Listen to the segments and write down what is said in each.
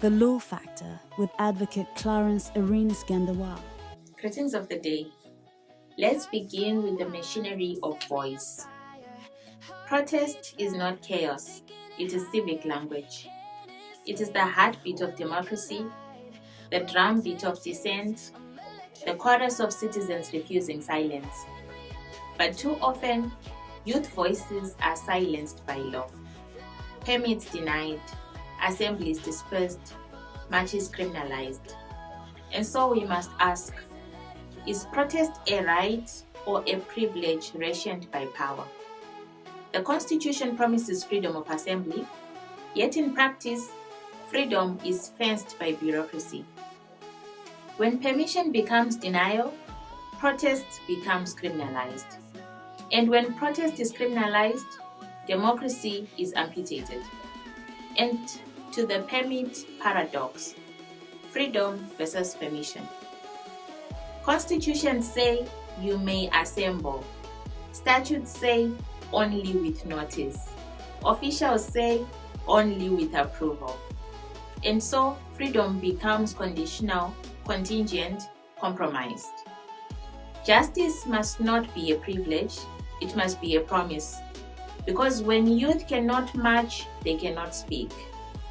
The Law Factor with advocate Clarence Arenas-Gandawa. Greetings of the day. Let's begin with the machinery of voice. Protest is not chaos, it is civic language. It is the heartbeat of democracy, the drumbeat of dissent, the chorus of citizens refusing silence. But too often, youth voices are silenced by law. Permits denied, assemblies dispersed, marches criminalized. And so we must ask, is protest a right or a privilege rationed by power? The Constitution promises freedom of assembly, yet in practice, freedom is fenced by bureaucracy. When permission becomes denial, protest becomes criminalized. And when protest is criminalized, democracy is amputated. And to the permit paradox, freedom versus permission. Constitutions say you may assemble. Statutes say only with notice. Officials say only with approval. And so freedom becomes conditional, contingent, compromised. Justice must not be a privilege, it must be a promise. Because when youth cannot march, they cannot speak.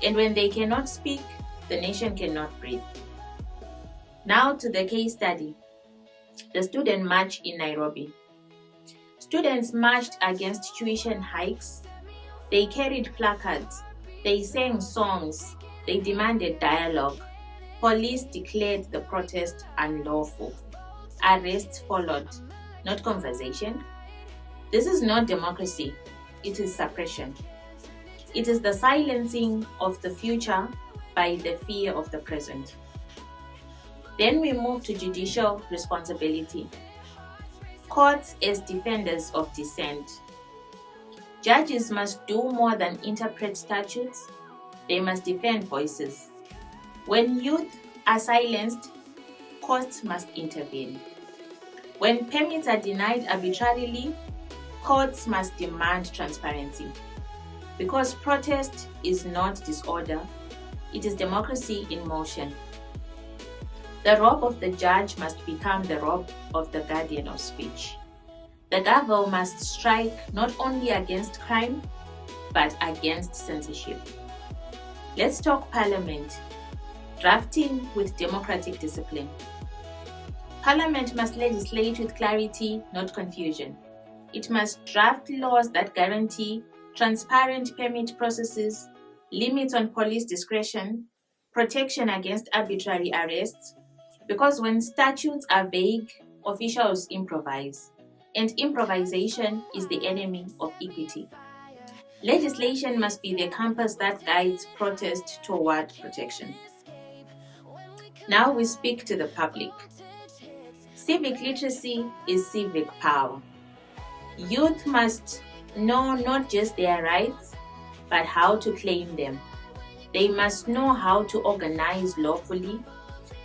And when they cannot speak, the nation cannot breathe. Now to the case study. The student march in Nairobi. Students marched against tuition hikes. They carried placards. They sang songs. They demanded dialogue. Police declared the protest unlawful. Arrests followed, not conversation. This is not democracy. It is suppression. It is the silencing of the future by the fear of the present. Then we move to judicial responsibility. Courts as defenders of dissent. Judges must do more than interpret statutes. They must defend voices. When youth are silenced, courts must intervene. When permits are denied arbitrarily, courts must demand transparency. Because protest is not disorder, it is democracy in motion. The robe of the judge must become the robe of the guardian of speech. The gavel must strike not only against crime, but against censorship. Let's talk parliament. Drafting with democratic discipline. Parliament must legislate with clarity, not confusion. It must draft laws that guarantee transparent permit processes, limits on police discretion, protection against arbitrary arrests, because when statutes are vague, officials improvise, and improvisation is the enemy of equity. Legislation must be the compass that guides protest toward protection. Now we speak to the public. Civic literacy is civic power. Youth must know not just their rights, but how to claim them. They must know how to organize lawfully.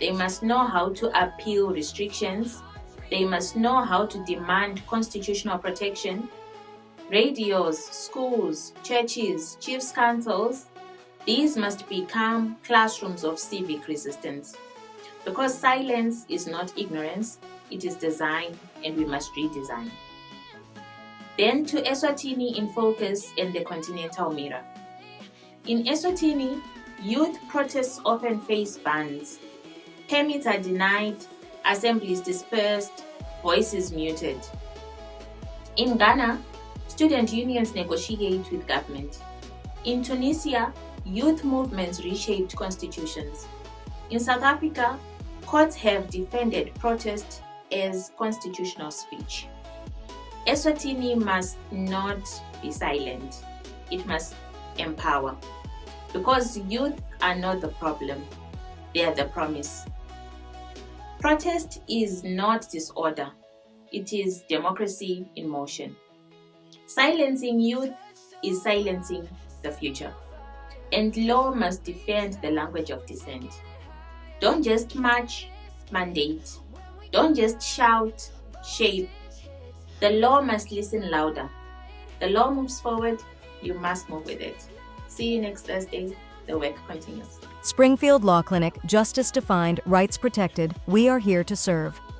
They must know how to appeal restrictions. They must know how to demand constitutional protection. Radios, schools, churches, chiefs' councils, these must become classrooms of civic resistance. Because silence is not ignorance, it is design, and we must redesign. Then to Eswatini in focus and the continental mirror. In Eswatini, youth protests often face bans. Permits are denied, assemblies dispersed, voices muted. In Ghana, student unions negotiate with government. In Tunisia, youth movements reshaped constitutions. In South Africa, courts have defended protest as constitutional speech. Eswatini must not be silent. It must empower. Because youth are not the problem, they are the promise. Protest is not disorder, it is democracy in motion. Silencing youth is silencing the future. And law must defend the language of dissent. Don't just march, mandate. Don't just shout, shape. The law must listen louder. The law moves forward, you must move with it. See you next Thursday. The work continues. Springfield Law Clinic, justice defined, rights protected. We are here to serve.